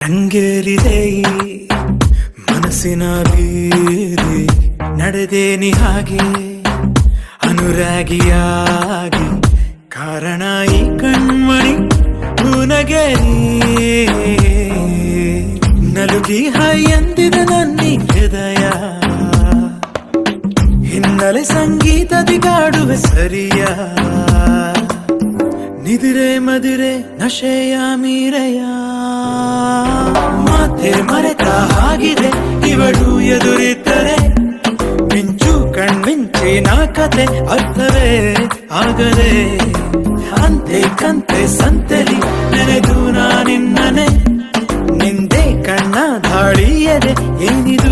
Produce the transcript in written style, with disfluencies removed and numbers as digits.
ರಂಗೇರಿದೆ ಮನಸ್ಸಿನ ಬೀದಿ ನಡೆದೇನಿ ಹಾಗೆ ಅನುರಾಗಿಯಾಗಿ ಕಾರಣ ಈ ಕಣ್ಮಣಿ ಮುನಗರಿ ನಲುಗಿ ಹೈ ಎಂದಿದ ನನ್ನಿ ಹೃದಯ ಹಿನ್ನೆಲೆ ಸಂಗೀತದಿ ಕಾಡುವೆ ಸರಿಯ ನಿದಿರೆ ಮದಿರೆ ನಶೆಯ ಮೀರೆಯ ಮಾತೆ ಮರೆತ ಹಾಗಿದೆ ಇವಳು ಎದುರಿದ್ದರೆ ಮಿಂಚು ಕಣ್ಮಿಂಚಿನ ಕತೆ ಅರ್ಥವೇ ಆಗದೆ ಅಂತೆ ಕಂತೆ ಸಂತೆಲಿ ನೆನೆದು ನಾನಿನ್ನನೆ ನಿಂದೆ ಕಣ್ಣ ಧಾಳಿಯದೆ ಏನಿದು